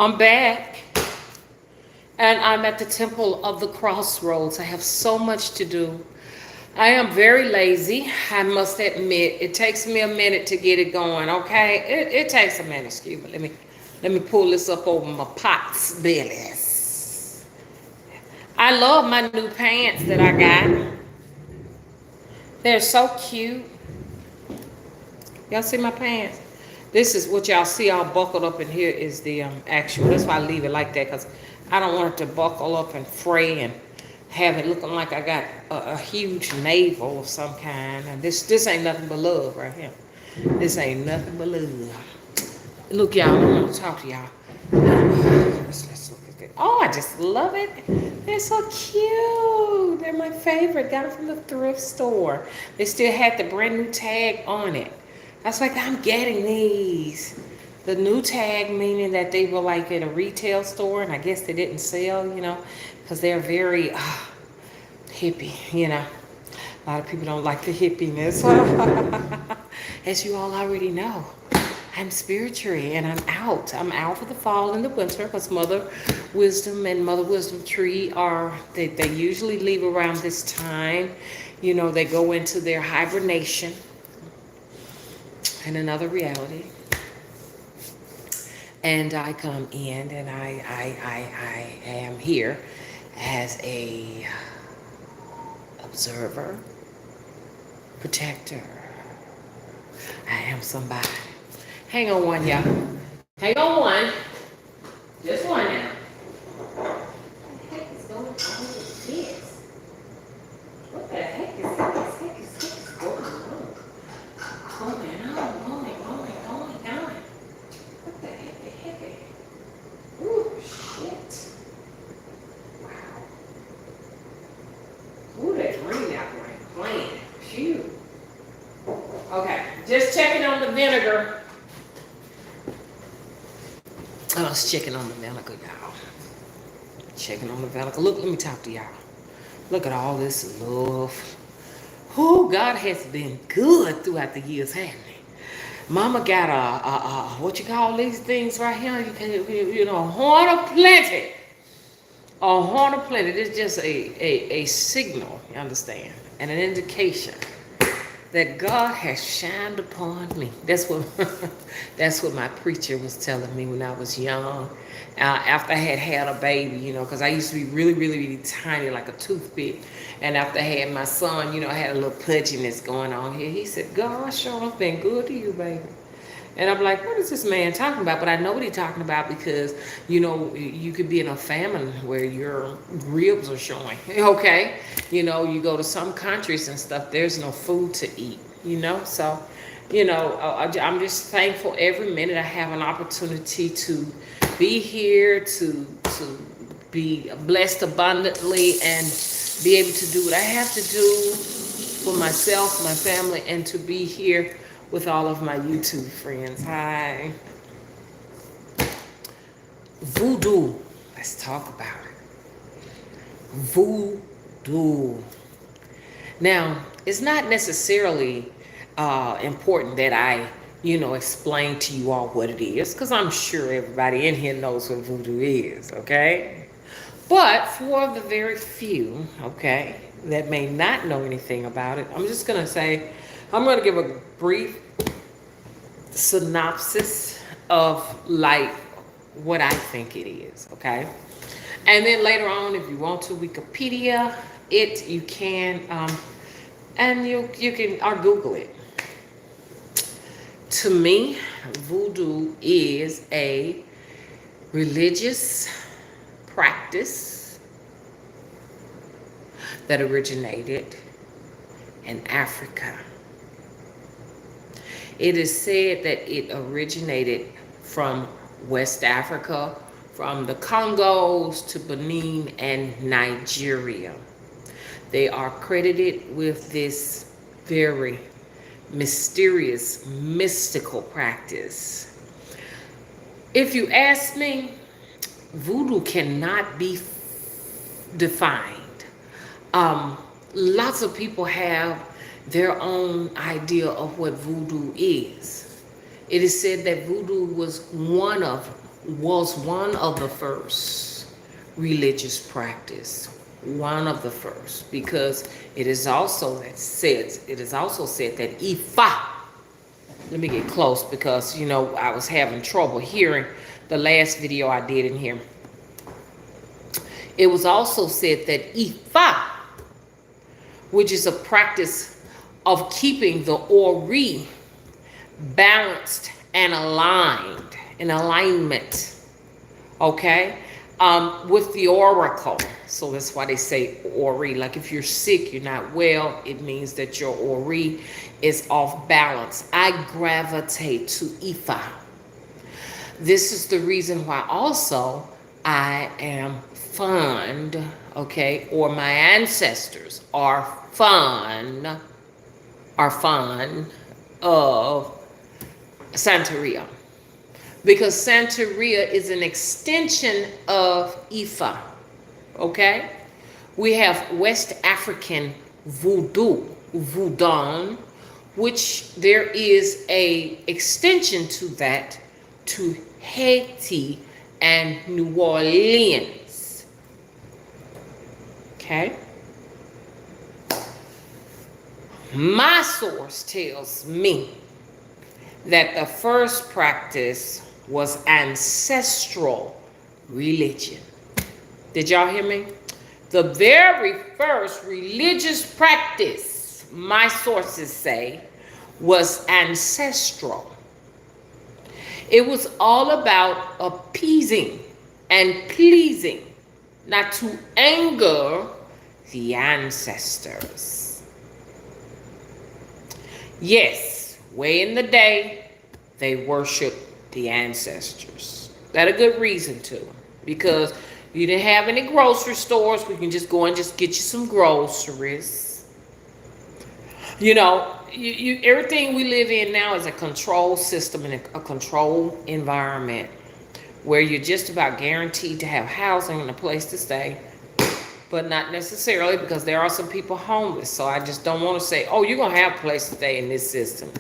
I'm back, and I'm at the Temple of the Crossroads. I have so much to do. I am very lazy, I must admit. It takes me a minute to get it going, okay? It takes a minute, excuse me. Let me pull this up over my pot's bellies. I love my new pants that I got. They're so cute. Y'all see my pants? This is what y'all see all buckled up in here is the actual. That's why I leave it like that, because I don't want it to buckle up and fray and have it looking like I got a huge navel of some kind. And this ain't nothing but love right here. This ain't nothing but love. Look, y'all, I want to talk to y'all. Let's look at it. Oh, I just love it. They're so cute. They're my favorite. Got them from the thrift store. They still had the brand new tag on it. I was like, I'm getting these. The new tag, meaning that they were like at a retail store, and I guess they didn't sell, because they're very hippie, A lot of people don't like the hippiness. As you all already know, I'm spiritually, and I'm out. I'm out for the fall and the winter, because Mother Wisdom and Mother Wisdom Tree they usually leave around this time. They go into their hibernation in another reality. And I come in, and I am here as a observer, protector. I am somebody. Hang on one, y'all. Hang on one. Just one now. What the heck is going on with this? What the heck is going on? Going on. What the heck? Ooh, shit. Wow. Ooh, that rain out there ain't playing. Phew. Okay, just checking on the vinegar. I was checking on the vinegar, y'all. Checking on the vinegar. Look, let me talk to y'all. Look at all this love. Oh, God has been good throughout the years, hasn't he? Mama got what you call these things right here? A horn of plenty. A horn of plenty. It's just a signal, you understand, and an indication that God has shined upon me. That's what my preacher was telling me when I was young. After I had a baby, because I used to be really, really, really tiny, like a toothpick. And after I had my son, I had a little pudginess going on here. He said, God sure been good to you, baby. And I'm like, what is this man talking about? But I know what he's talking about because, you could be in a famine where your ribs are showing, okay? You go to some countries and stuff, there's no food to eat, So, I'm just thankful every minute I have an opportunity to be here, to be blessed abundantly and be able to do what I have to do for myself, my family, and to be here with all of my YouTube friends. Hi. Voodoo. Let's talk about it. Voodoo. Now, it's not necessarily important that I, explain to you all what it is, because I'm sure everybody in here knows what voodoo is, okay? But for the very few, okay, that may not know anything about it, I'm just going to give a brief synopsis of what I think it is, okay? And then later on, if you want to Wikipedia it, you can, and you can, or Google it. To me, voodoo is a religious practice that originated in Africa. It is said that it originated from West Africa, from the Congos to Benin and Nigeria. They are credited with this very mysterious, mystical practice. If you ask me, voodoo cannot be defined. Lots of people have their own idea of what voodoo is. It is said that voodoo was one of was one of the first religious practice. One of the first, because it is also said that Ifa. Let me get close because I was having trouble hearing the last video I did in here. It was also said that Ifa, which is a practice of keeping the Ori balanced and aligned, in alignment, okay, with the oracle. So that's why they say Ori. Like if you're sick, you're not well, it means that your Ori is off balance. I gravitate to Ifa. This is the reason why also I am fond, okay, or my ancestors are fond of Santeria, because Santeria is an extension of Ifa. Okay, we have West African Voodoo, which there is a extension to that to Haiti and New Orleans. Okay, my source tells me that the first practice was ancestral religion. Did y'all hear me? The very first religious practice, my sources say, was ancestral. It was all about appeasing and pleasing, not to anger the ancestors. Yes, way in the day, they worshiped the ancestors. That a good reason to, because you didn't have any grocery stores. We can just go and just get you some groceries. Everything we live in now is a control system and a control environment where you're just about guaranteed to have housing and a place to stay, but not necessarily, because there are some people homeless. So I just don't want to say, oh, you're going to have a place to stay in this system.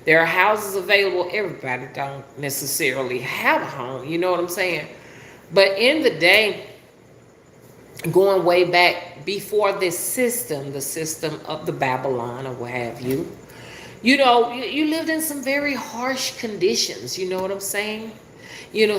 There are houses available. Everybody don't necessarily have a home. You know what I'm saying? But in the day, going way back before this system, the system of the Babylon or what have you, you lived in some very harsh conditions. You know what I'm saying?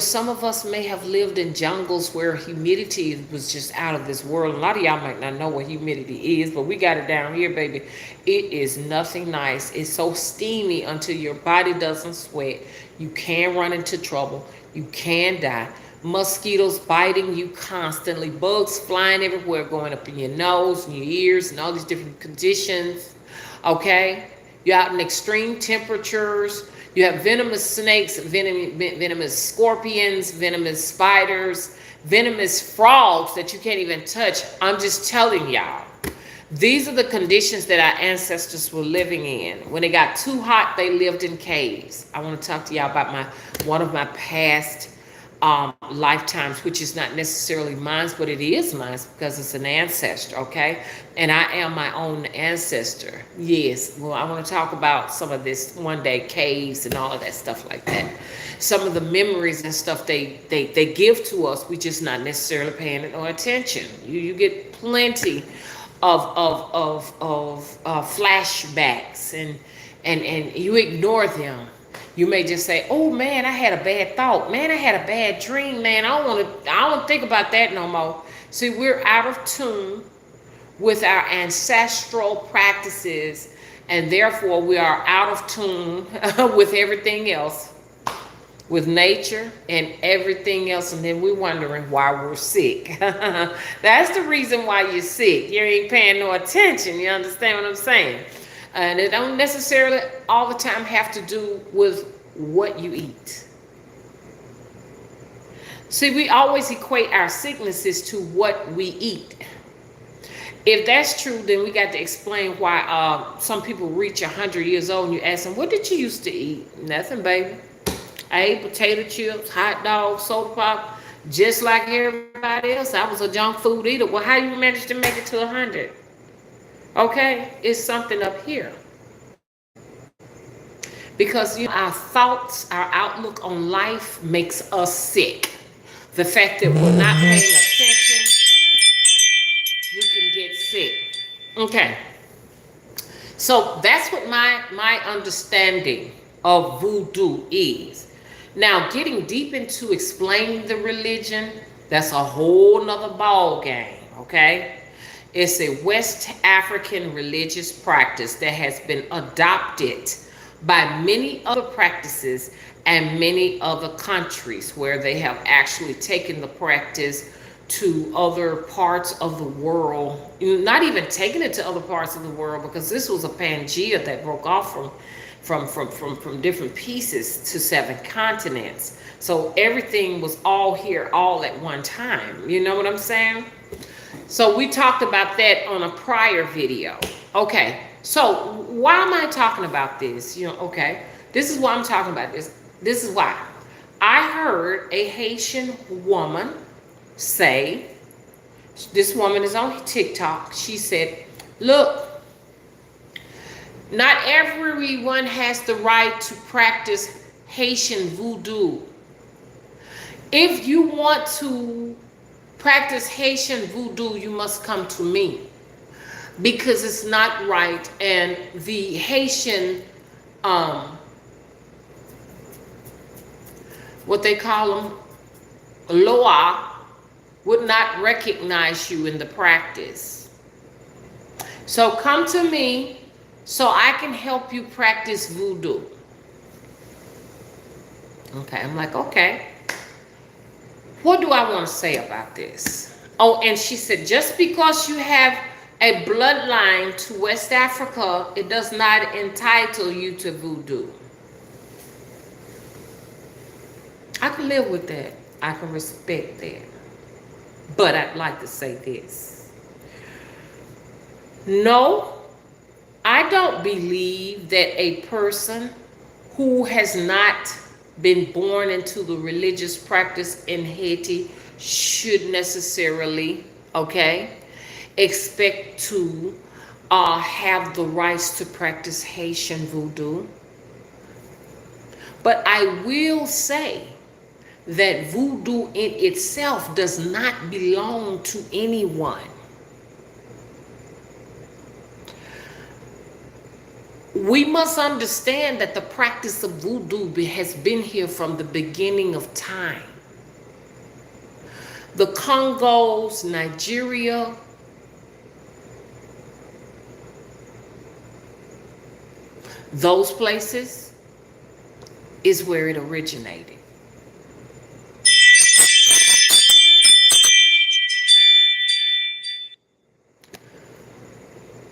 Some of us may have lived in jungles where humidity was just out of this world. A lot of y'all might not know what humidity is, but we got it down here, baby. It is nothing nice. It's so steamy until your body doesn't sweat. You can run into trouble. You can die. Mosquitoes biting you constantly. Bugs flying everywhere, going up in your nose and your ears and all these different conditions. Okay? You're out in extreme temperatures. You have venomous snakes, venomous scorpions, venomous spiders, venomous frogs that you can't even touch. I'm just telling y'all. These are the conditions that our ancestors were living in. When it got too hot, they lived in caves. I want to talk to y'all about one of my past lifetimes, which is not necessarily mine, but it is mine because it's an ancestor, okay? And I am my own ancestor. Yes, well, I want to talk about some of this one day, caves and all of that stuff like that. Some of the memories and stuff they give to us, we just not necessarily paying no attention. You get plenty of flashbacks and you ignore them. You may just say, oh man, I had a bad thought. Man, I had a bad dream, man. I don't think about that no more. See, we're out of tune with our ancestral practices, and therefore we are out of tune with everything else, with nature and everything else, and then we're wondering why we're sick. That's the reason why you're sick. You ain't paying no attention. You understand what I'm saying? And it don't necessarily all the time have to do with what you eat. See, we always equate our sicknesses to what we eat. If that's true, then we got to explain why some people reach 100 years old and you ask them, what did you used to eat? Nothing, baby. I ate potato chips, hot dogs, soda pop, just like everybody else. I was a junk food eater. Well, how you manage to make it to 100? Okay, it's something up here. Because our thoughts, our outlook on life makes us sick. The fact that we're not paying attention, you can get sick. Okay. So that's what my understanding of voodoo is. Now, getting deep into explaining the religion, that's a whole nother ball game, okay? It's a West African religious practice that has been adopted by many other practices and many other countries where they have actually taken the practice to other parts of the world. Not even taking it to other parts of the world, because this was a Pangea that broke off from different pieces to 7 continents. So everything was all here all at one time. You know what I'm saying? So we talked about that on a prior video. Okay, so why am I talking about this? Okay, this is why I'm talking about this. This is why. I heard a Haitian woman say, this woman is on TikTok. She said, look, not everyone has the right to practice Haitian voodoo. If you want to practice Haitian voodoo, you must come to me, because it's not right. And the Haitian, what they call them, law, would not recognize you in the practice. So come to me so I can help you practice voodoo. Okay, I'm like, okay. What do I want to say about this? Oh, and she said, just because you have a bloodline to West Africa, it does not entitle you to voodoo. I can live with that. I can respect that. But I'd like to say this. No, I don't believe that a person who has not been born into the religious practice in Haiti should necessarily, okay, expect to have the rights to practice Haitian voodoo. But I will say that voodoo in itself does not belong to anyone. We must understand that the practice of voodoo has been here from the beginning of time. The Congos, Nigeria, those places is where it originated.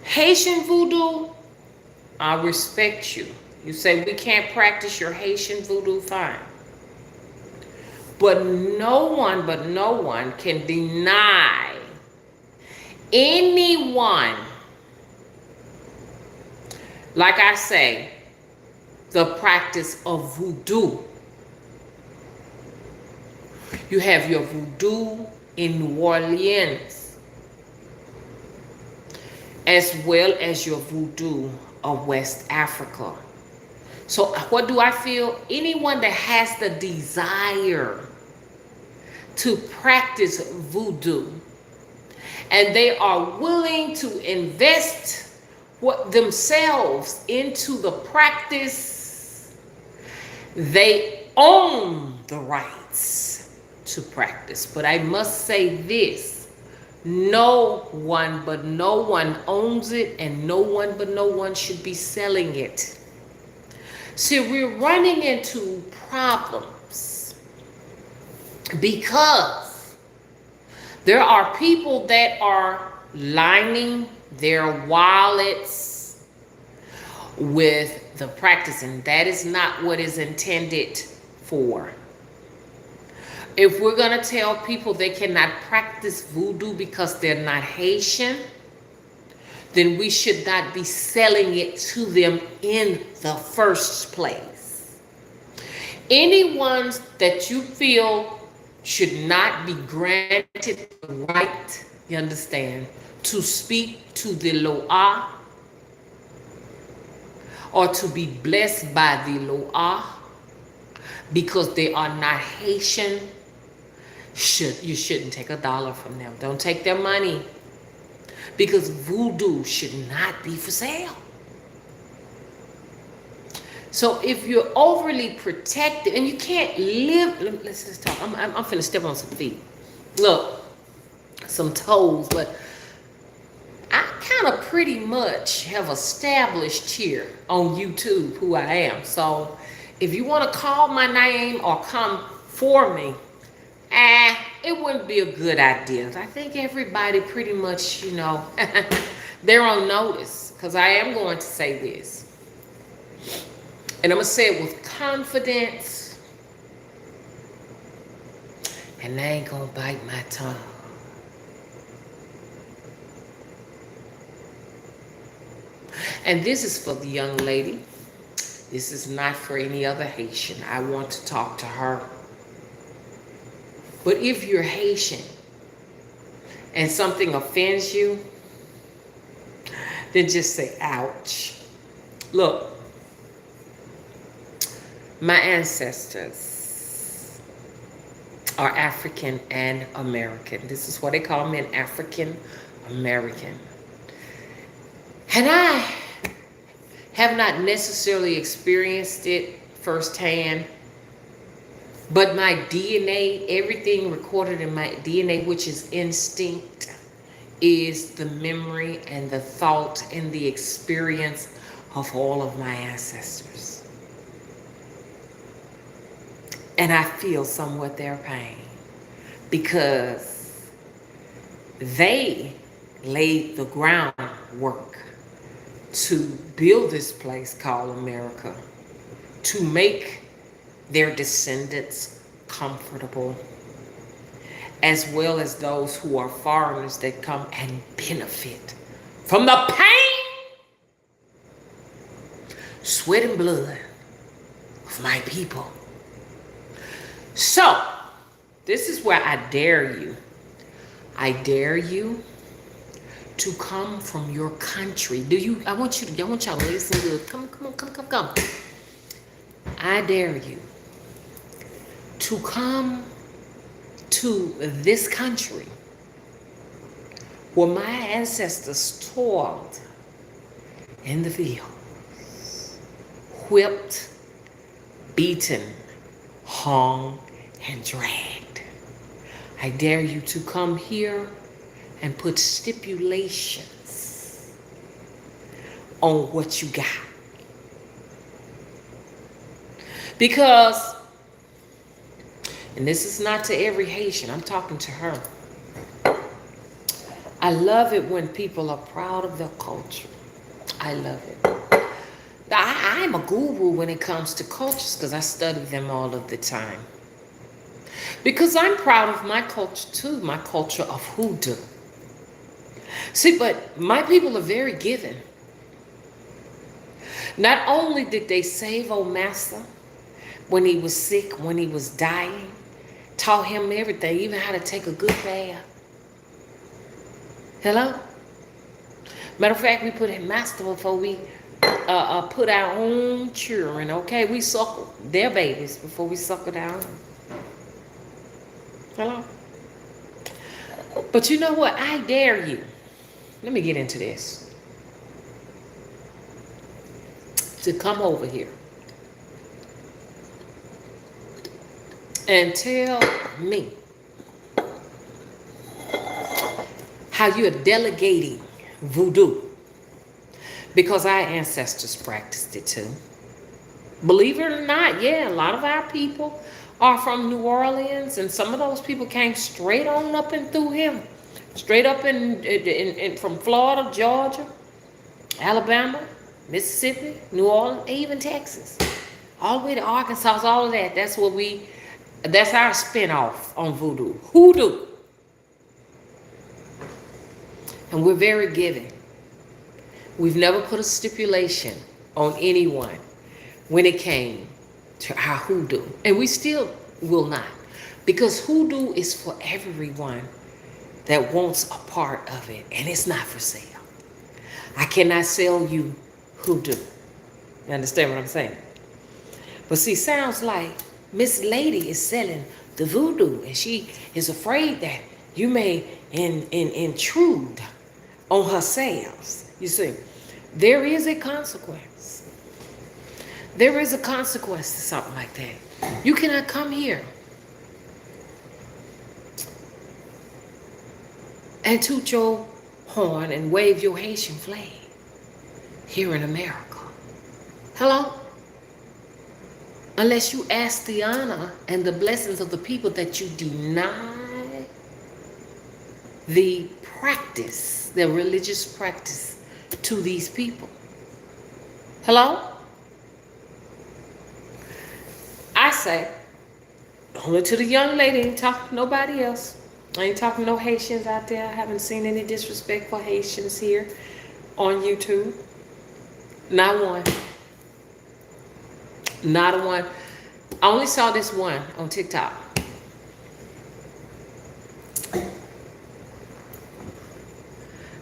Haitian voodoo, I respect you. You say we can't practice your Haitian voodoo, fine. But no one can deny anyone, like I say, the practice of voodoo. You have your voodoo in New Orleans, as well as your voodoo of West Africa. So what do I feel? Anyone that has the desire to practice voodoo and they are willing to invest themselves into the practice, they own the rights to practice. But I must say this, no one owns it, and no one should be selling it. See, we're running into problems because there are people that are lining their wallets with the practice, and that is not what is intended for. If we're going to tell people they cannot practice voodoo because they're not Haitian, then we should not be selling it to them in the first place. Anyone that you feel should not be granted the right, you understand, to speak to the Loa or to be blessed by the Loa because they are not Haitian, you shouldn't take $1 from them. Don't take their money, because voodoo should not be for sale. So if you're overly protected and you can't live, let's just talk. I'm finna step on some feet. Look, some toes, but I kind of pretty much have established here on YouTube who I am. So if you want to call my name or come for me, it wouldn't be a good idea. I think everybody pretty much, they're on notice, because I am going to say this. And I'm going to say it with confidence. And I ain't going to bite my tongue. And this is for the young lady. This is not for any other Haitian. I want to talk to her. But if you're Haitian and something offends you, then just say, ouch. Look, my ancestors are African and American. This is what they call me, an African American. And I have not necessarily experienced it firsthand, but my DNA, everything recorded in my DNA, which is instinct, is the memory and the thought and the experience of all of my ancestors. And I feel somewhat their pain, because they laid the groundwork to build this place called America, to make their descendants comfortable, as well as those who are foreigners that come and benefit from the pain, sweat and blood of my people. So, this is where I dare you. I dare you to come from your country. I want y'all to listen good. Come. I dare you to come to this country where my ancestors toiled in the fields, whipped, beaten, hung, and dragged. I dare you to come here and put stipulations on what you got. Because, and this is not to every Haitian, I'm talking to her. I love it when people are proud of their culture. I love it. I'm a guru when it comes to cultures, because I study them all of the time. Because I'm proud of my culture too, my culture of Voodoo. See, but my people are very giving. Not only did they save old master when he was sick, when he was dying, taught him everything, even how to take a good bath. Hello? Matter of fact, we put in master before we put our own children, okay? We suckle their babies before we suckle down. Hello? But you know what? I dare you. Let me get into this. To come over here and tell me how you're delegating voodoo. Because our ancestors practiced it too. Believe it or not, yeah, a lot of our people are from New Orleans, and some of those people came straight on up and through him. Straight up in from Florida, Georgia, Alabama, Mississippi, New Orleans, even Texas. All the way to Arkansas, all of that. That's our spinoff on voodoo. Hoodoo. And we're very giving. We've never put a stipulation on anyone when it came to our hoodoo. And we still will not. Because hoodoo is for everyone that wants a part of it. And it's not for sale. I cannot sell you hoodoo. You understand what I'm saying? But see, sounds like Miss Lady is selling the voodoo, and she is afraid that you may intrude on her sales. You see, there is a consequence. There is a consequence to something like that. You cannot come here and toot your horn and wave your Haitian flag here in America. Hello? Unless you ask the honor and the blessings of the people that you deny the practice, the religious practice to these people. Hello? I say, only to the young lady, ain't talking to nobody else. I ain't talking to no Haitians out there. I haven't seen any disrespectful Haitians here on YouTube. Not one. Not one. I only saw this one on TikTok.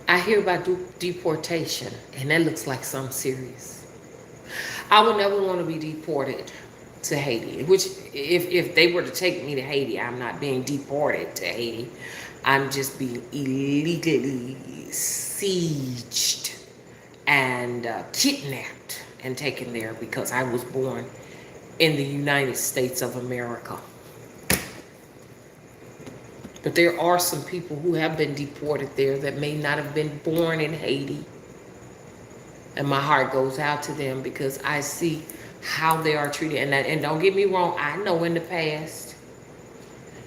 I hear about deportation, and that looks like something serious. I would never want to be deported to Haiti, which if they were to take me to Haiti, I'm not being deported to Haiti. I'm just being illegally sieged and kidnapped and taken there because I was born in the United States of America. But there are some people who have been deported there that may not have been born in Haiti. And my heart goes out to them because I see how they are treated. And don't get me wrong, I know in the past,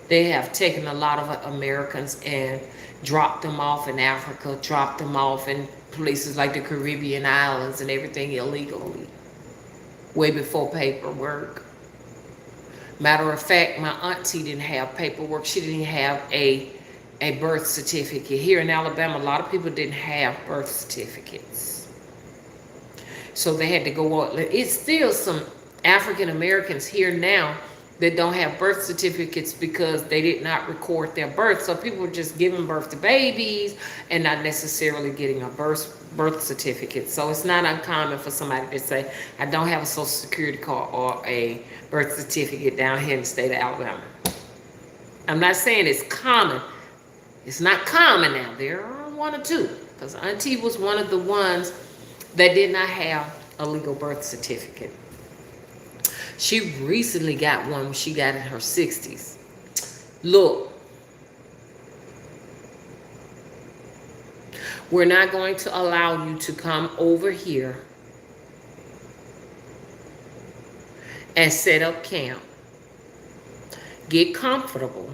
they have taken a lot of Americans and dropped them off in Africa, dropped them off in places like the Caribbean islands and everything illegally, way before paperwork. Matter of fact, my auntie didn't have paperwork. She didn't have a birth certificate. Here in Alabama, a lot of people didn't have birth certificates. So they had to go on. It's still some African Americans here now that don't have birth certificates because they did not record their birth. So people are just giving birth to babies and not necessarily getting a birth certificate. So it's not uncommon for somebody to say, I don't have a social security card or a birth certificate down here in the state of Alabama. I'm not saying it's common. It's not common now. There are one or two. Because Auntie was one of the ones that did not have a legal birth certificate. She recently got one when she got in her 60s. Look, we're not going to allow you to come over here and set up camp. Get comfortable.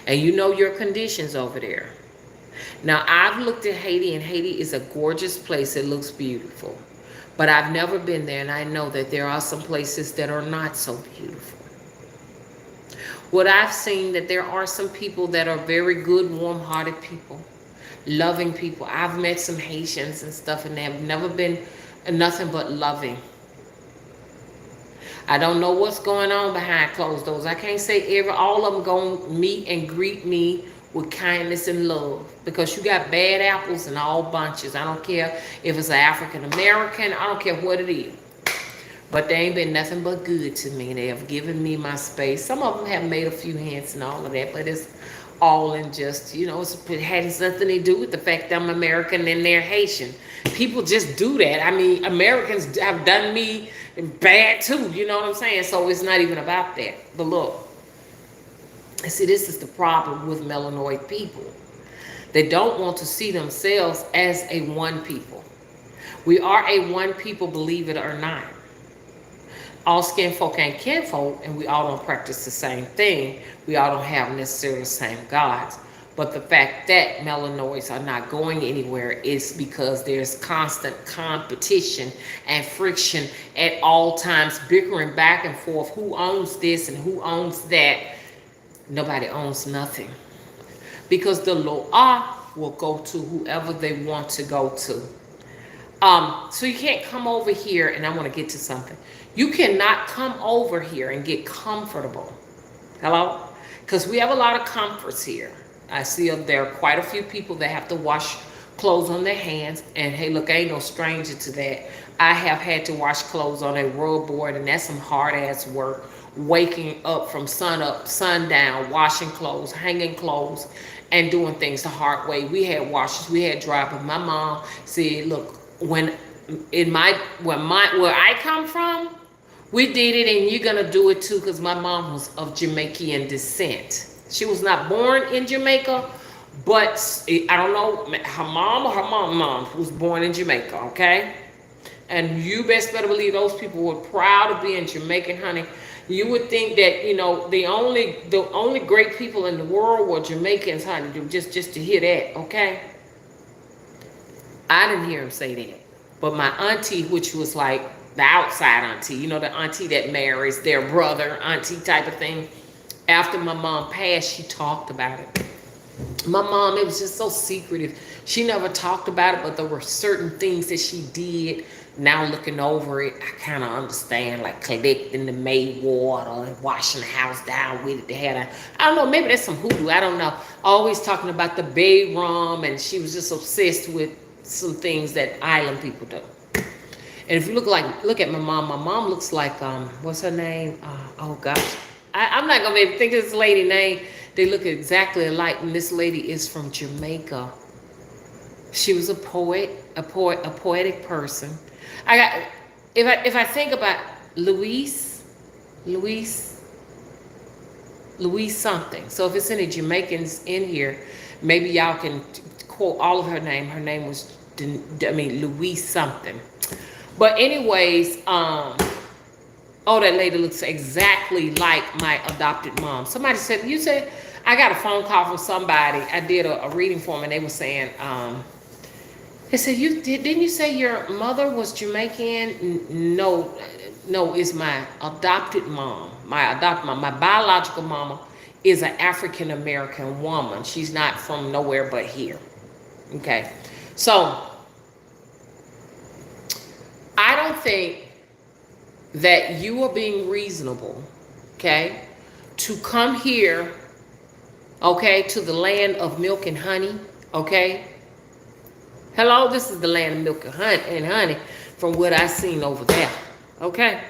And you know your conditions over there. Now, I've looked at Haiti, and Haiti is a gorgeous place. It looks beautiful. But I've never been there, and I know that there are some places that are not so beautiful. What I've seen, that there are some people that are very good, warm-hearted people, loving people. I've met some Haitians and stuff, and they have never been nothing but loving. I don't know what's going on behind closed doors. I can't say all of them gonna meet and greet me with kindness and love, because you got bad apples in all bunches. I don't care if it's an African American. I don't care what it is. But they ain't been nothing but good to me. They have given me my space. Some of them have made a few hints and all of that, but it's all in just, you know, it has nothing to do with the fact that I'm American and they're Haitian. People just do that. I mean, Americans have done me bad too, you know what I'm saying? So it's not even about that. But look, see, this is the problem with melanoid people. They don't want to see themselves as a one people. We are a one people, believe it or not. All skin folk ain't kinfolk, and we all don't practice the same thing. We all don't have necessarily the same gods. But the fact that melanoids are not going anywhere is because there's constant competition and friction at all times, bickering back and forth. Who owns this and who owns that? Nobody owns nothing. Because the law will go to whoever they want to go to. So you can't come over here, and I want to get to something. You cannot come over here and get comfortable. Hello? Because we have a lot of comforts here. I see there are quite a few people that have to wash clothes on their hands. And hey, look, I ain't no stranger to that. I have had to wash clothes on a roll board, and that's some hard ass work. Waking up from sun up, sundown, washing clothes, hanging clothes, and doing things the hard way. We had washers, we had dry, but my mom said, "Look, when in my where I come from, we did it, and you're gonna do it too." Because my mom was of Jamaican descent. She was not born in Jamaica, but I don't know her mom or her mom was born in Jamaica. Okay, and you best better believe those people were proud of being Jamaican, honey. You would think that the only great people in the world were Jamaicans, honey. Just to hear that, okay? I didn't hear him say that, but my auntie, which was like the outside auntie, the auntie that marries their brother, auntie type of thing. After my mom passed, she talked about it. My mom, it was just so secretive. She never talked about it, but there were certain things that she did. Now looking over it, I kind of understand, like collecting the maid water and washing the house down with it. They had I don't know, maybe that's some hoodoo. I don't know. Always talking about the bay rum, and she was just obsessed with some things that island people do. And if you look at my mom looks like what's her name? Oh gosh, I'm not gonna be able to think of this lady name. They look exactly alike, and this lady is from Jamaica. She was a poet, a poetic person. I got if I think about Louise, Louise something. So if it's any Jamaicans in here, maybe y'all can quote all of her name. Her name was Louise something. But anyways, oh, that lady looks exactly like my adopted mom. Somebody said, I got a phone call from somebody. I did a reading for them, and they were saying, they said, didn't you say your mother was Jamaican? No, no, it's my adopted mom. My adopted mom. My biological mama is an African American woman. She's not from nowhere but here. Okay. So, I don't think that you are being reasonable, okay, to come here, okay, to the land of milk and honey, okay. Hello, this is the land of milk and honey from what I seen over there, okay.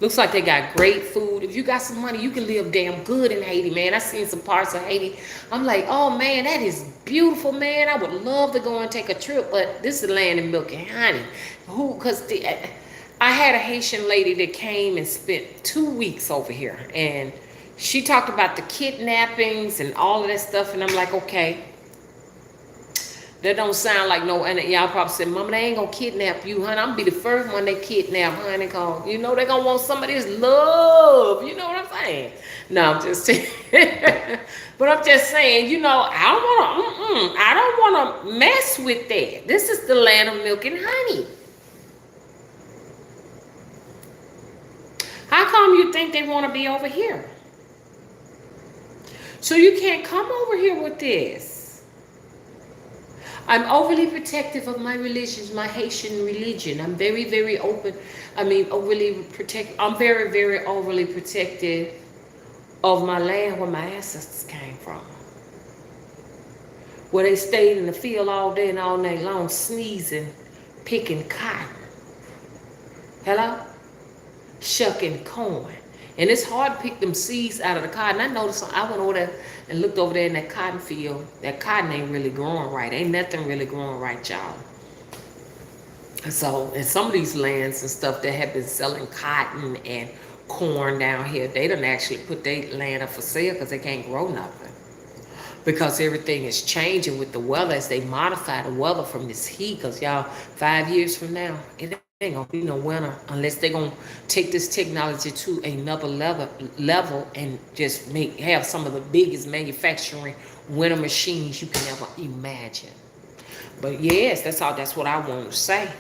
Looks like they got great food. If you got some money, you can live damn good in Haiti, man. I seen some parts of Haiti. I'm like, oh man, that is beautiful, man. I would love to go and take a trip, but this is the land of milk and honey. I had a Haitian lady that came and spent 2 weeks over here, and she talked about the kidnappings and all of that stuff, and I'm like, okay, that don't sound like no, and y'all probably said, Mama, they ain't gonna kidnap you, honey. I'm gonna be the first one they kidnap, honey, cause they gonna want some of this love. You know what I'm saying? No, I'm just saying. But I'm just saying, I don't wanna mess with that. This is the land of milk and honey. How come you think they want to be over here? So you can't come over here with this. I'm overly protective of my religion, my Haitian religion. I'm very, very open. Overly protective. I'm very, very overly protective of my land where my ancestors came from. Where they stayed in the field all day and all night long, sneezing, picking cotton. Hello? Shucking corn. And it's hard to pick them seeds out of the cotton. I noticed, I went over there and looked over there in that cotton field. That cotton ain't really growing right. Ain't nothing really growing right, y'all. So, in some of these lands and stuff that have been selling cotton and corn down here, they done actually put their land up for sale because they can't grow nothing. Because everything is changing with the weather as they modify the weather from this heat. Because y'all, 5 years from now, it ain't gonna be no winter unless they're gonna take this technology to another level and just have some of the biggest manufacturing winter machines you can ever imagine. But yes, that's what I want to say.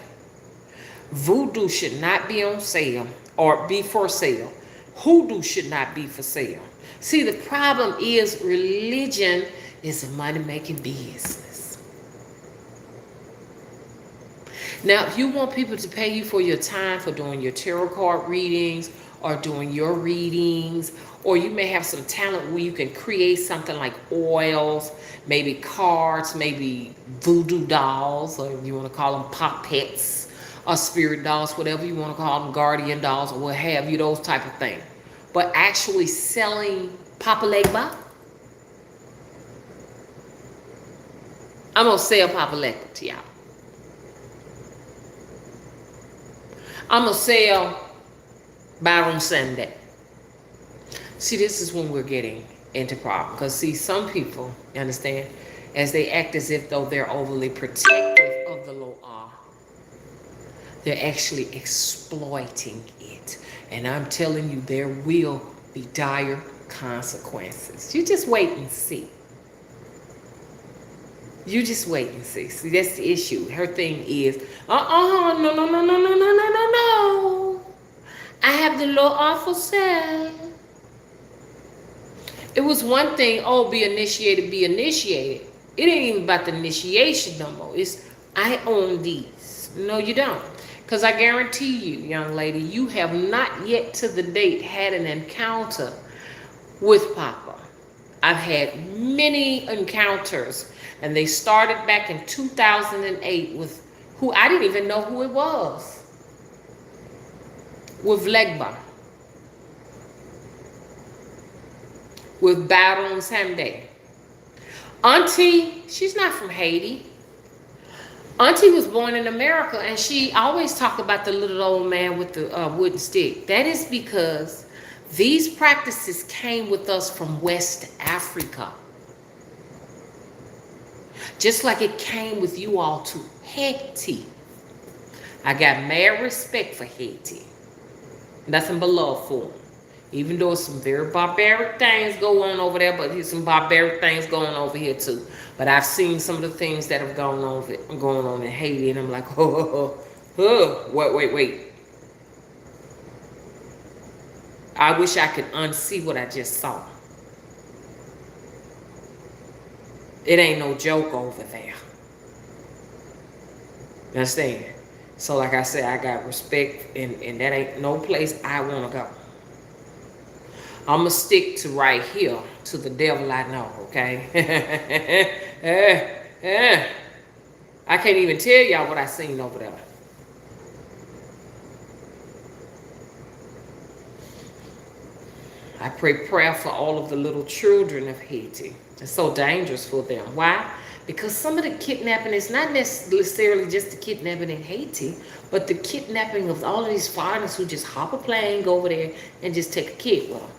Voodoo should not be on sale or be for sale. Hoodoo should not be for sale. See, the problem is religion is a money-making business. Now, if you want people to pay you for your time for doing your tarot card readings or doing your readings, or you may have some talent where you can create something like oils, maybe cards, maybe voodoo dolls, or if you want to call them puppets or spirit dolls, whatever you want to call them, guardian dolls or what have you, those type of things. But actually selling Papa Legba, I'm going to sell Papa Legba to y'all. I'm going to sell Byron Sunday. See, this is when we're getting into problem. Because, see, some people, you understand, as they act as if though they're overly protective of the law, they're actually exploiting it. And I'm telling you, there will be dire consequences. You just wait and see. You just wait and see. See, that's the issue. Her thing is, no, no, no, no, no, no, no, no, no, no. I have the law officer. It was one thing, oh, be initiated, be initiated. It ain't even about the initiation no more. It's, I own these. No, you don't. Because I guarantee you, young lady, you have not yet to the date had an encounter with Papa. I've had many encounters, and they started back in 2008 with who I didn't even know who it was. With Legba. With Baron Samday. Auntie, she's not from Haiti. Auntie was born in America, and she always talked about the little old man with the wooden stick. That is because these practices came with us from West Africa. Just like it came with you all to Haiti. I got mad respect for Haiti. Nothing but love for them. Even though some very barbaric things go on over there, but there's some barbaric things going over here too. But I've seen some of the things that have going on in Haiti, and I'm like, wait. I wish I could unsee what I just saw. It ain't no joke over there. You understand? So like I said, I got respect, and that ain't no place I want to go. I'm going to stick to right here, to the devil I know, okay? I can't even tell y'all what I seen over there. I pray prayer for all of the little children of Haiti. It's so dangerous for them. Why? Because some of the kidnapping is not necessarily just the kidnapping in Haiti, but the kidnapping of all of these foreigners who just hop a plane, go over there, and just take a kid with them.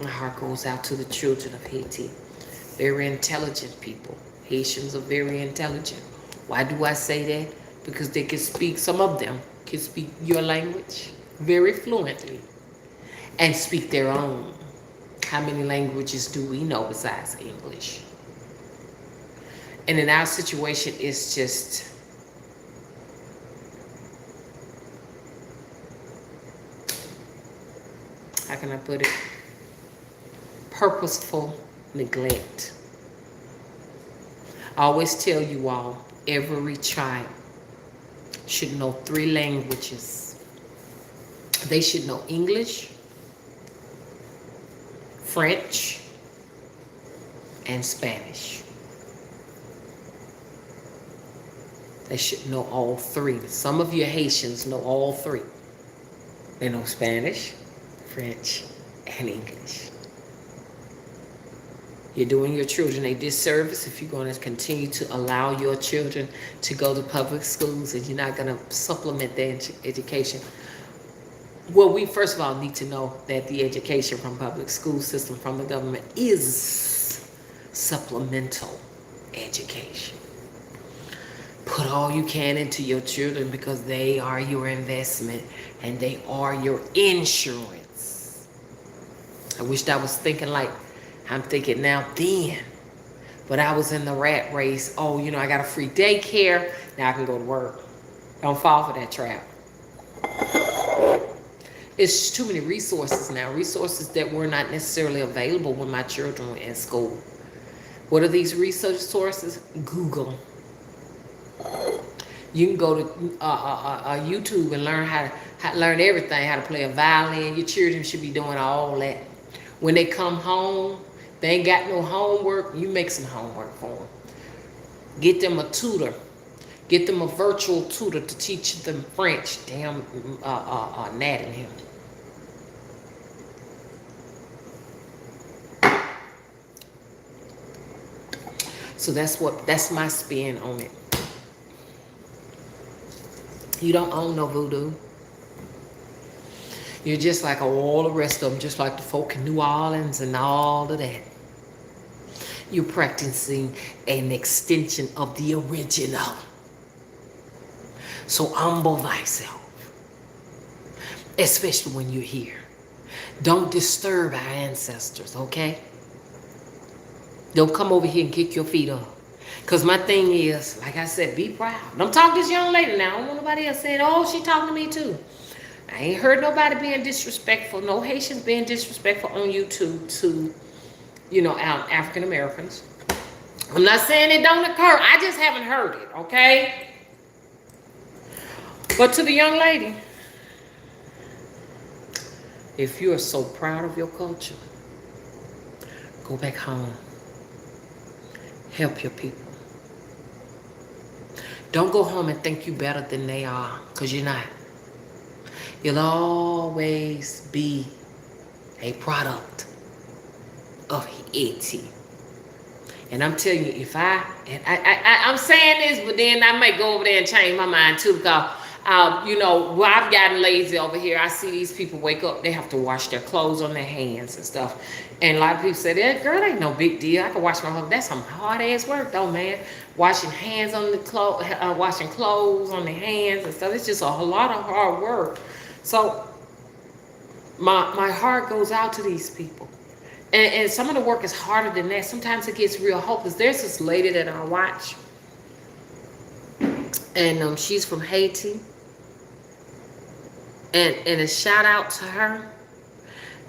My heart goes out to the children of Haiti. Very intelligent people. Haitians are very intelligent. Why do I say that? Because they can speak, some of them can speak your language very fluently and speak their own. How many languages do we know besides English? And in our situation, it's just, how can I put it? Purposeful neglect. I always tell you all, every child should know 3 languages. They should know English, French, and Spanish. They should know all 3. Some of you Haitians know all 3. They know Spanish, French, and English. You're doing your children a disservice if you're going to continue to allow your children to go to public schools and you're not going to supplement their education. Well, we first of all need to know that the education from public school system from the government is supplemental education. Put all you can into your children because they are your investment and they are your insurance. I wished I was thinking like I'm thinking now then. But I was in the rat race. Oh, I got a free daycare. Now I can go to work. Don't fall for that trap. It's too many resources now. Resources that were not necessarily available when my children were in school. What are these research sources? Google. You can go to YouTube and learn learn everything, how to play a violin. Your children should be doing all that. When they come home, they ain't got no homework. You make some homework for them. Get them a tutor. Get them a virtual tutor to teach them French. Damn, Nat and him. So that's my spin on it. You don't own no voodoo. You're just like all the rest of them, just like the folk in New Orleans and all of that. You're practicing an extension of the original. So humble thyself, especially when you're here. Don't disturb our ancestors, okay? Don't come over here and kick your feet up. Because my thing is, like I said, be proud. Don't talk to this young lady now. I don't want nobody else saying, oh, she talking to me too. I ain't heard nobody being disrespectful. No Haitians being disrespectful on YouTube to, African Americans. I'm not saying it don't occur. I just haven't heard it, okay? But to the young lady, if you are so proud of your culture, go back home. Help your people. Don't go home and think you better than they are, because you're not. You'll always be a product of Haiti. And I'm telling you, if I'm saying this, but then I may go over there and change my mind too, because, well, I've gotten lazy over here. I see these people wake up, they have to wash their clothes on their hands and stuff. And a lot of people say, that girl, ain't no big deal. I can wash my home. That's some hard ass work though, man. Washing hands on the clothes, washing clothes on the hands and stuff. It's just a lot of hard work. So my heart goes out to these people. And some of the work is harder than that. Sometimes it gets real hopeless. There's this lady that I watch. And she's from Haiti. And a shout out to her.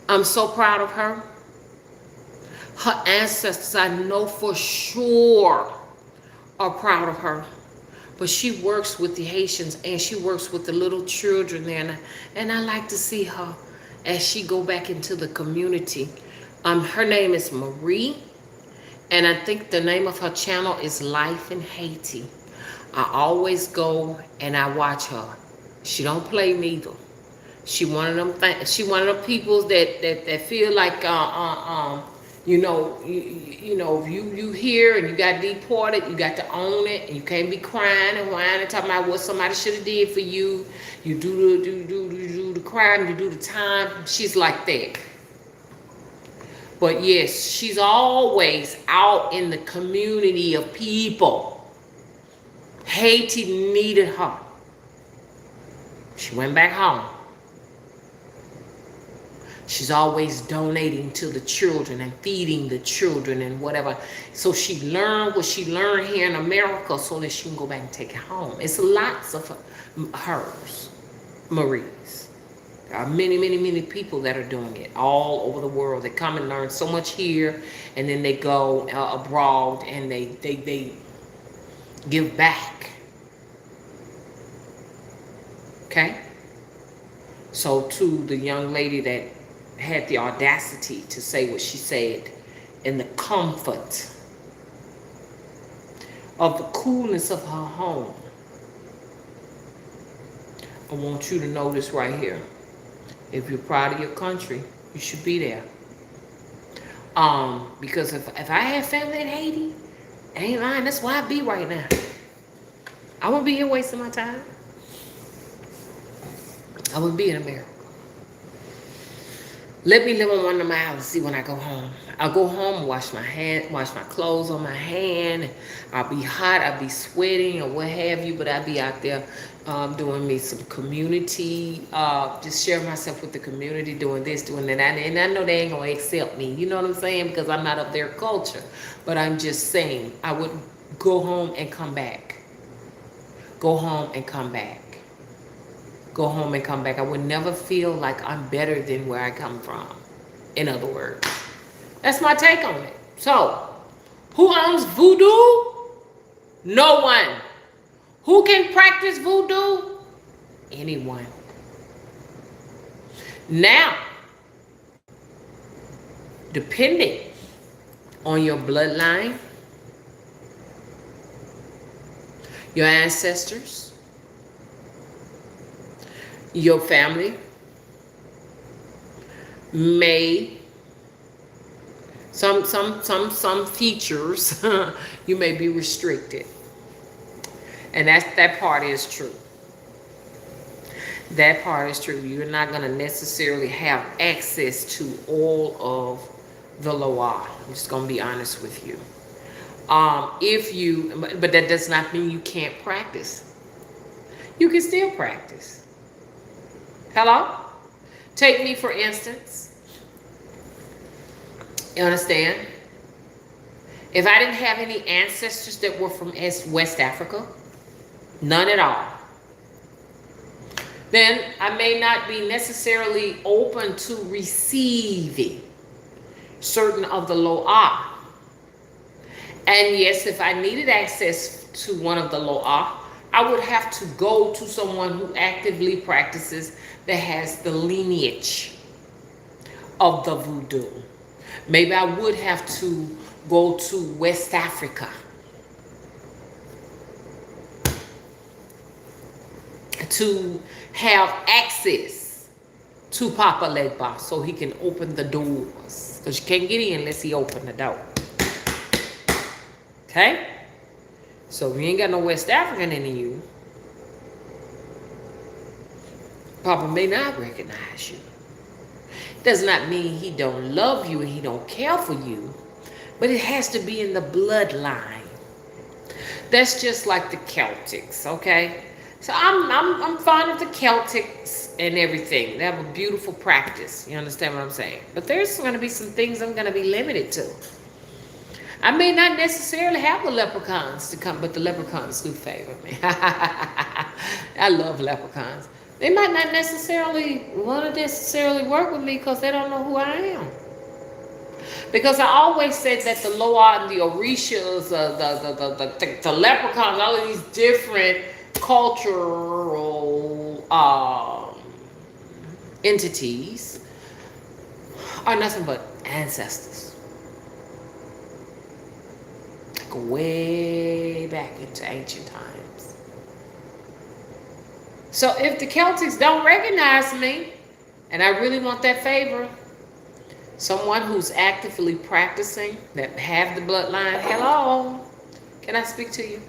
I'm so proud of her. Her ancestors, I know for sure, are proud of her. But she works with the Haitians and she works with the little children there. And I like to see her as she go back into the community. Her name is Marie. And I think the name of her channel is Life in Haiti. I always go and I watch her. She don't play neither. She one of them people that feel like if you here and you got deported, you got to own it, and you can't be crying and whining and talking about what somebody should have did for you. You do the crime, you do the time. She's like that. But yes, she's always out in the community of people. Haiti needed her. She went back home. She's always donating to the children and feeding the children and whatever. So she learned what she learned here in America so that she can go back and take it home. It's lots of hers, Marie's. There are many, many, many people that are doing it all over the world. They come and learn so much here, and then they go abroad and they give back. Okay? So to the young lady that had the audacity to say what she said in the comfort of the coolness of her home, I want you to know this right here. If you're proud of your country, you should be there. Because if I had family in Haiti, I ain't lying, that's where I'd be right now. I wouldn't be here wasting my time. I wouldn't be in America. Let me live on one of my houses, see when I go home. I'll go home and wash my clothes on my hand. I'll be hot, I'll be sweating or what have you, but I'll be out there doing me some community, just sharing myself with the community, doing this, doing that. And I know they ain't gonna accept me, you know what I'm saying? Because I'm not of their culture. But I'm just saying, I would go home and come back. Go home and come back. Go home and come back. I would never feel like I'm better than where I come from. In other words, that's my take on it. So, who owns Voodoo? No one. Who can practice voodoo? Anyone. Now, depending on your bloodline, your ancestors, your family may some features you may be restricted. And that part is true. That part is true. You're not going to necessarily have access to all of the Loa. I'm just going to be honest with you. But that does not mean you can't practice. You can still practice. Hello? Take me for instance. You understand? If I didn't have any ancestors that were from West Africa, none at all, then I may not be necessarily open to receiving certain of the Loa. And yes, if I needed access to one of the Loa, I would have to go to someone who actively practices, that has the lineage of the voodoo. Maybe I would have to go to West Africa to have access to Papa Legba so he can open the doors. Because you can't get in unless he open the door. Okay? So if you ain't got no West African in you, Papa may not recognize you. Does not mean he don't love you and he don't care for you, but it has to be in the bloodline. That's just like the Celtics, okay? So I'm fond of the Celtics and everything. They have a beautiful practice. You understand what I'm saying? But there's going to be some things I'm going to be limited to. I may not necessarily have the leprechauns to come, but the leprechauns do favor me. I love leprechauns. They might not necessarily want to work with me because they don't know who I am. Because I always said that the Loa and the Orishas, the leprechauns, all of these different cultural entities are nothing but ancestors. Go way back into ancient times. So if the Celtics don't recognize me, and I really want that favor, someone who's actively practicing, that have the bloodline, hello, can I speak to you?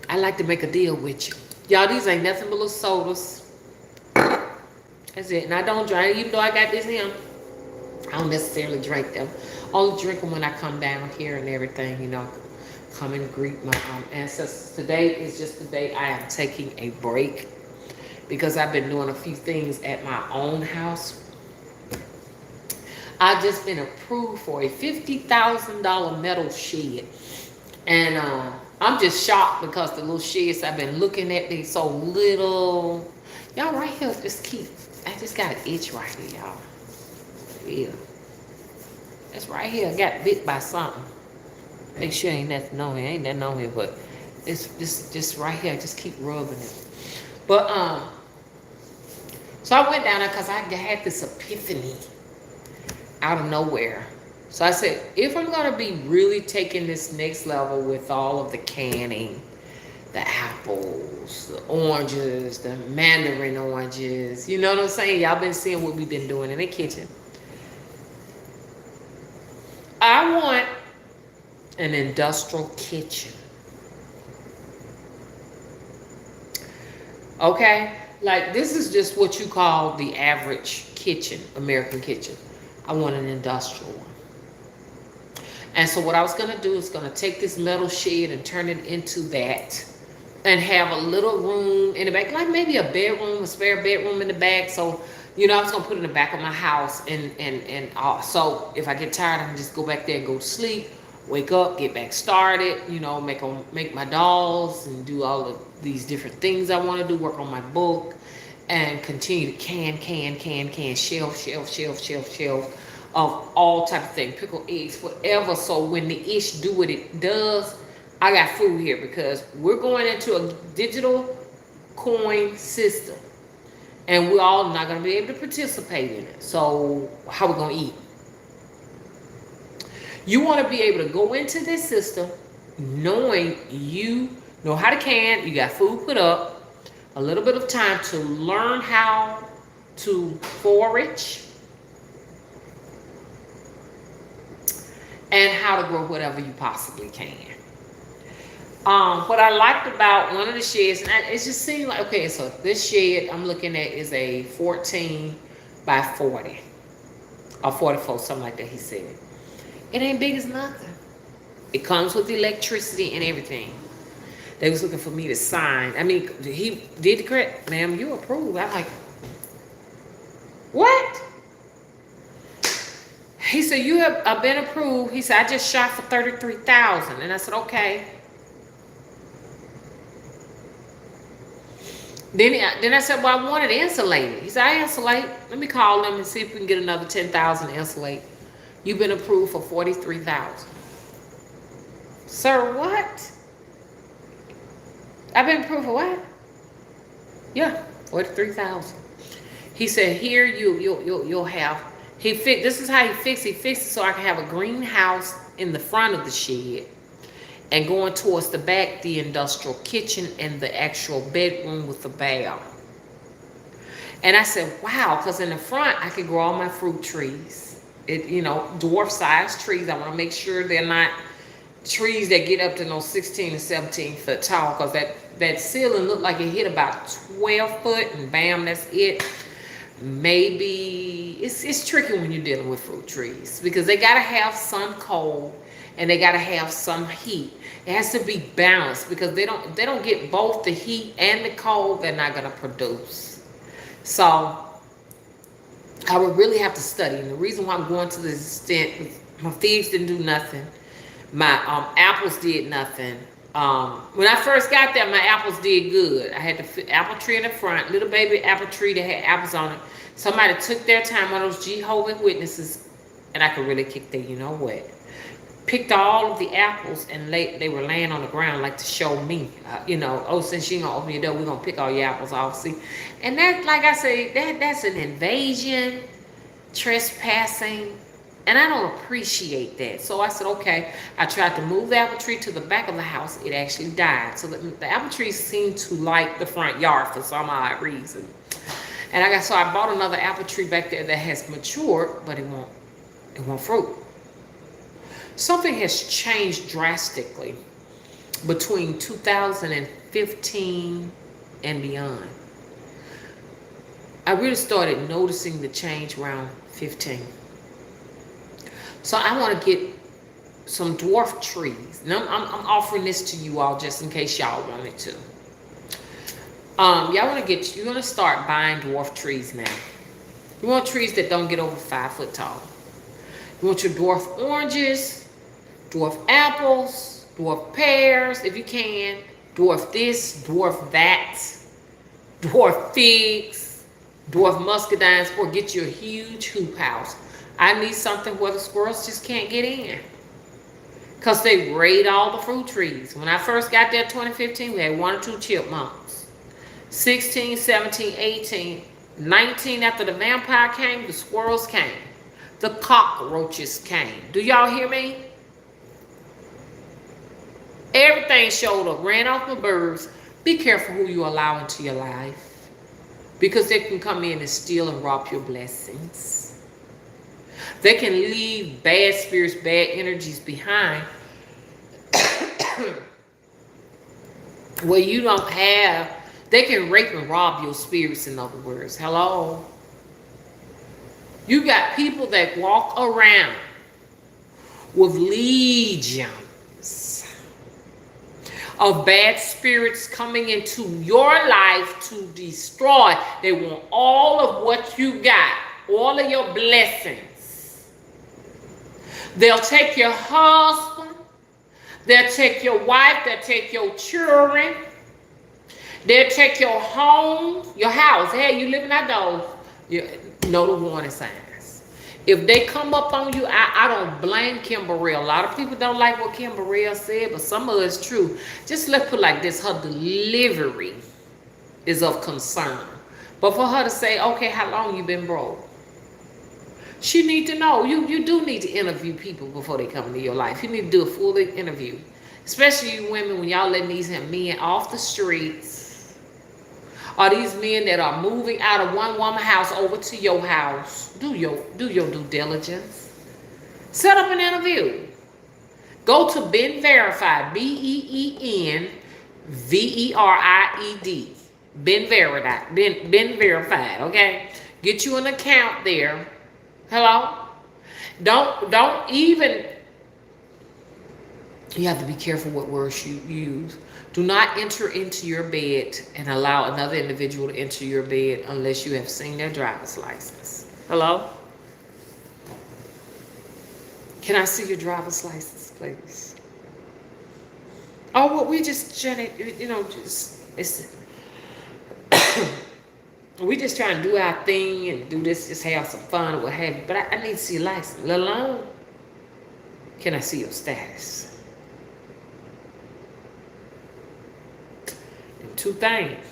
I like to make a deal with you. Y'all, these ain't nothing but little sodas. That's it. And I don't drink, even though I got this here, I don't necessarily drink them. Only drink them when I come down here and everything, you know. Come and greet my ancestors. Today is just the day I am taking a break because I've been doing a few things at my own house. I've just been approved for a $50,000 metal shed. And I'm just shocked because the little sheds I've been looking at, they so little. Y'all right here, I just got an itch right here, y'all. Yeah. That's right here. I got bit by something. Make sure ain't nothing on here. Ain't nothing on here, but it's just right here. Just keep rubbing it. But so I went down there because I had this epiphany out of nowhere. So I said, if I'm gonna be really taking this next level with all of the canning, the apples, the oranges, the mandarin oranges, you know what I'm saying? Y'all been seeing what we've been doing in the kitchen. I want an industrial kitchen. Okay? Like, this is just what you call the average kitchen, American kitchen. I want an industrial one. And so what I was going to do is going to take this metal shed and turn it into that. And have a little room in the back, like maybe a bedroom, a spare bedroom in the back. So, you know, I was going to put it in the back of my house. And so if I get tired, I can just go back there and go to sleep. Wake up, get back started, you know, make my dolls and do all of these different things I want to do, work on my book, and continue to can, shelf, of all type of things, pickled eggs, whatever. So when the ish do what it does, I got food here because we're going into a digital coin system, and we're all not going to be able to participate in it. So how we going to eat? You want to be able to go into this system knowing you know how to can, you got food put up, a little bit of time to learn how to forage, and how to grow whatever you possibly can. What I liked about one of the sheds, and it just seemed like, okay, so this shed I'm looking at is a 14 by 40 or 44, something like that, he said. It ain't big as nothing. It comes with electricity and everything. They was looking for me to sign. I mean, he did the correct, ma'am, you approved. I'm like, what? He said, you have been approved. He said, I just shot for $33,000. And I said, okay. Then I said, well, I wanted insulated. He said, I insulate. Let me call them and see if we can get another 10,000 to insulate. You've been approved for 43,000. Sir, what? I've been approved for what? Yeah, 43,000. He said, here you'll have. This is how he fixed it. He fixed it so I can have a greenhouse in the front of the shed, and going towards the back, the industrial kitchen and the actual bedroom with the bath. And I said, wow, because in the front I could grow all my fruit trees. Dwarf sized trees. I want to make sure they're not trees that get up to 16 to 17 foot tall, because that ceiling looked like it hit about 12 foot, and bam, that's it. Maybe it's tricky when you're dealing with fruit trees, because they got to have some cold and they got to have some heat. It has to be balanced, because they don't get both the heat and the cold, they're not going to produce. So I would really have to study. And the reason why I'm going to this extent, my figs didn't do nothing. My apples did nothing. When I first got there, my apples did good. I had the apple tree in the front, little baby apple tree that had apples on it. Somebody took their time, one of those Jehovah's Witnesses, and I could really kick their, picked all of the apples, and they were laying on the ground like to show me, since you gonna open your door, we're gonna pick all your apples off. See, and that, like I say, that's an invasion, trespassing. And I don't appreciate that. So I said, okay. I tried to move the apple tree to the back of the house. It actually died. So the apple tree seemed to like the front yard for some odd reason. And I bought another apple tree back there that has matured, but it won't fruit. Something has changed drastically between 2015 and beyond. I really started noticing the change around 15. So I want to get some dwarf trees. And I'm offering this to you all just in case y'all wanted to. You're going to start buying dwarf trees now. You want trees that don't get over 5 foot tall. You want your dwarf oranges, dwarf apples, dwarf pears, if you can, dwarf this, dwarf that, dwarf figs, dwarf muscadines, or get you a huge hoop house. I need something where the squirrels just can't get in, because they raid all the fruit trees. When I first got there in 2015, we had 1 or 2 chipmunks. 16, 17, 18, 19, after the vampire came, the squirrels came. The cockroaches came. Do y'all hear me? Everything showed up. Ran off my birds. Be careful who you allow into your life, because they can come in and steal and rob your blessings. They can leave bad spirits, bad energies behind where you don't have. They can rape and rob your spirits, in other words. Hello? You got people that walk around with legions of bad spirits coming into your life to destroy. They want all of what you got, all of your blessings. They'll take your husband, they'll take your wife, they'll take your children, they'll take your home, your house. Hey, you living outdoors, you know the warning signs. If they come up on you, I don't blame Kimberly. A lot of people don't like what Kimberly said, but some of it's true. Just let's put it like this: her delivery is of concern. But for her to say, okay, how long you been broke? She need to know. You do need to interview people before they come into your life. You need to do a full interview. Especially you women, when y'all letting these men off the streets. Or these men that are moving out of one woman house over to your house. Do your due diligence. Set up an interview. Go to Ben Verified, BEENVERIED. Ben Verified. Ben Verified, okay? Get you an account there. Hello? Don't even, you have to be careful what words you use. Do not enter into your bed and allow another individual to enter your bed unless you have seen their driver's license. Hello? Can I see your driver's license, please? Oh, well, we just, you know, it's, we just trying to do our thing and do this, just have some fun or what have you. But I need to see your license. Let alone, can I see your status? And two things.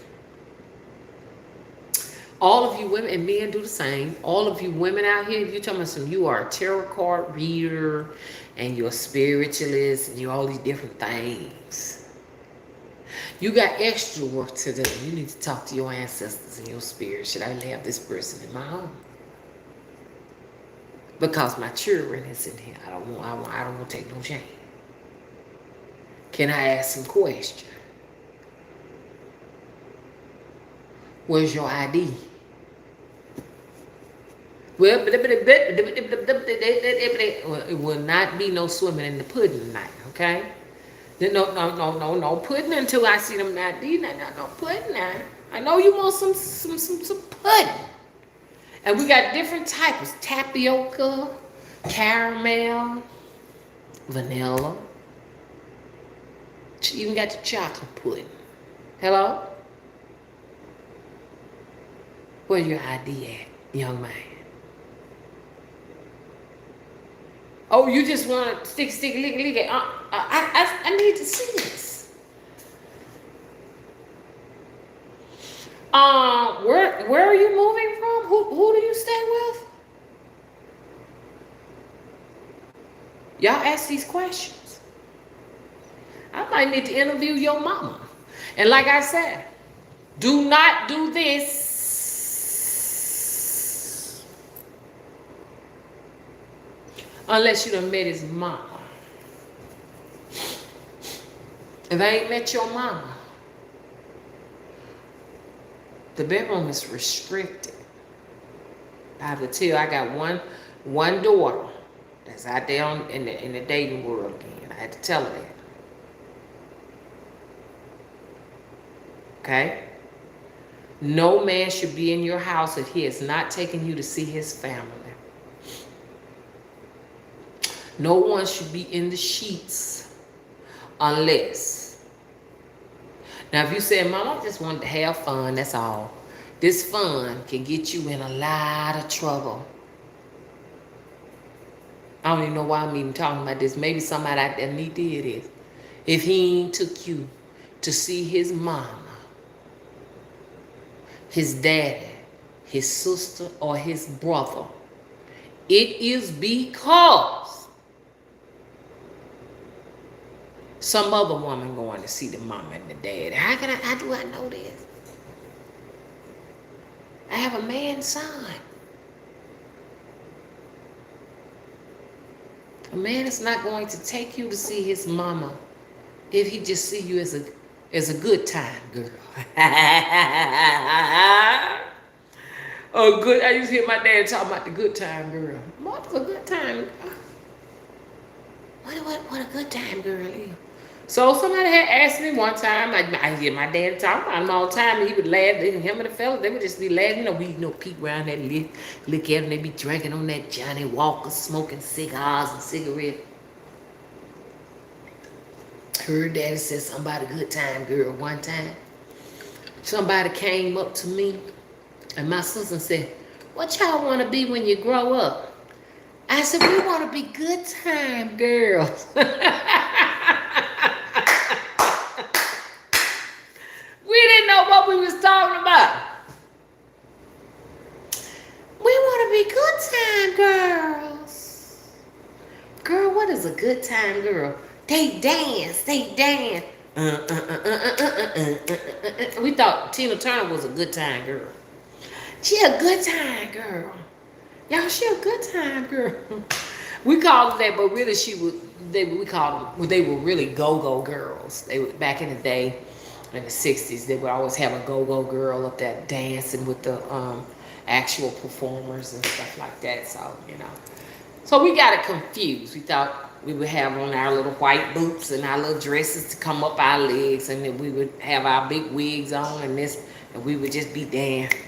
All of you women, and men do the same. All of you women out here, you're talking about you are a tarot card reader and you're a spiritualist and you're all these different things. You got extra work to do. You need to talk to your ancestors and your spirit. Should I have this person in my home? Because my children is in here. I don't want to take no chance. Can I ask some questions? Where's your ID? Well, it will not be no swimming in the pudding tonight, okay? No pudding until I see them ID. No pudding now. I know you want some pudding. And we got different types: tapioca, caramel, vanilla. You even got the chocolate pudding. Hello? Where's your ID at, young man? Oh, you just want to stick, lick. I need to see this. Where are you moving from? Who do you stay with? Y'all ask these questions. I might need to interview your mama. And like I said, do not do this unless you done met his mama. If I ain't met your mama, the bedroom is restricted. I have to tell you, I got one daughter that's out there in the dating world again. I had to tell her that. Okay? No man should be in your house if he has not taken you to see his family. No one should be in the sheets unless. Now, if you say, Mom, I just wanted to have fun, that's all. This fun can get you in a lot of trouble. I don't even know why I'm even talking about this. Maybe somebody out there need to hear this. If he ain't took you to see his mama, his daddy, his sister, or his brother, it is because some other woman going to see the mama and the dad. How do I know this? I have a man son. A man is not going to take you to see his mama if he just see you as a good time girl. Oh, good. I used to hear my dad talk about the good time girl. What's a good time? What a good time girl is. So somebody had asked me one time, I hear my dad talk about him all the time, and he would laugh, him and the fella, they would just be laughing, we peek around that look at them, they be drinking on that Johnny Walker, smoking cigars and cigarettes. Heard daddy said something about a good time girl one time. Somebody came up to me, and my sister said, what y'all want to be when you grow up? I said, we want to be good time girls. We didn't know what we was talking about. We want to be good time girls. Girl, what is a good time girl? They dance, they dance. We thought Tina Turner was a good time girl. She a good time girl. Y'all, she a good time girl. We called her that, but really we called them, they were really go-go girls. They were, back in the day, in the 60s, they would always have a go-go girl up there dancing with the actual performers and stuff like that. So, you know. So we got it confused. We thought we would have on our little white boots and our little dresses to come up our legs, and then we would have our big wigs on and this, and we would just be dancing.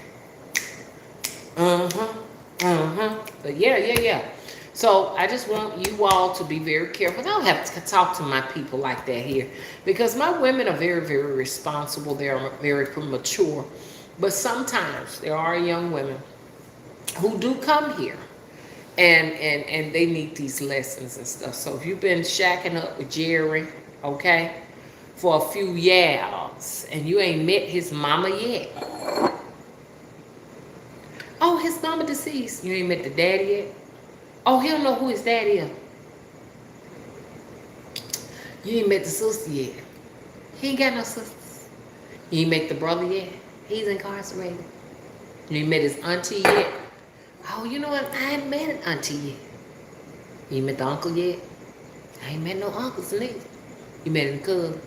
But yeah. So I just want you all to be very careful. I don't have to talk to my people like that here, because my women are very, very responsible. They are very mature. But sometimes there are young women who do come here and they need these lessons and stuff. So if you've been shacking up with Jerry, okay, for a few years and you ain't met his mama yet. Oh, his mama deceased. You ain't met the daddy yet? Oh, he don't know who his daddy is. You ain't met the sister yet. He ain't got no sisters. You ain't met the brother yet. He's incarcerated. You ain't met his auntie yet. Oh, you know what? I ain't met an auntie yet. You ain't met the uncle yet. I ain't met no uncles neither. You met his cousin.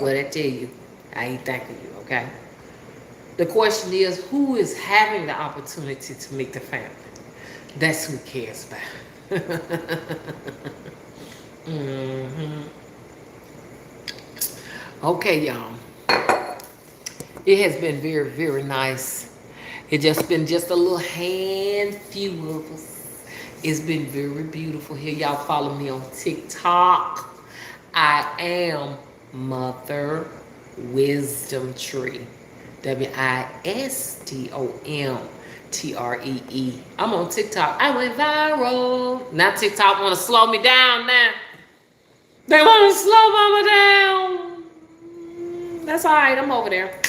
Well, I tell you, I ain't thanking you, okay? The question is, who is having the opportunity to meet the family? That's who cares about. Okay, y'all. It has been very, very nice. It just been just a little handful of us. It's been very beautiful here. Y'all follow me on TikTok. I am Mother Wisdom Tree. WISDOMTREE. I'm on TikTok. I went viral. Now TikTok want to slow me down now. They want to slow mama down. That's all right. I'm over there.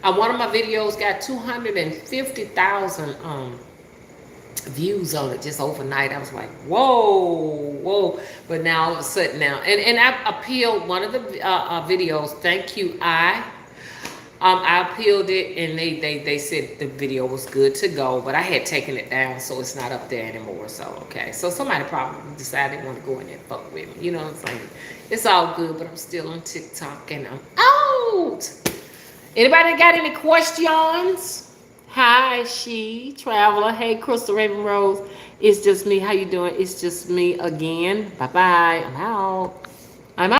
One of my videos got 250,000 views on it just overnight. I was like, whoa. But now all of a sudden now, and I appealed one of the videos. Thank you, I appealed it, and they said the video was good to go, but I had taken it down, so it's not up there anymore. So okay, so somebody probably decided they want to go in there and fuck with me. You know what I'm saying? It's all good, but I'm still on TikTok and I'm out. Anybody got any questions? Hi, She Traveler. Hey, Crystal Raven Rose. It's just me. How you doing? It's just me again. Bye bye. I'm out.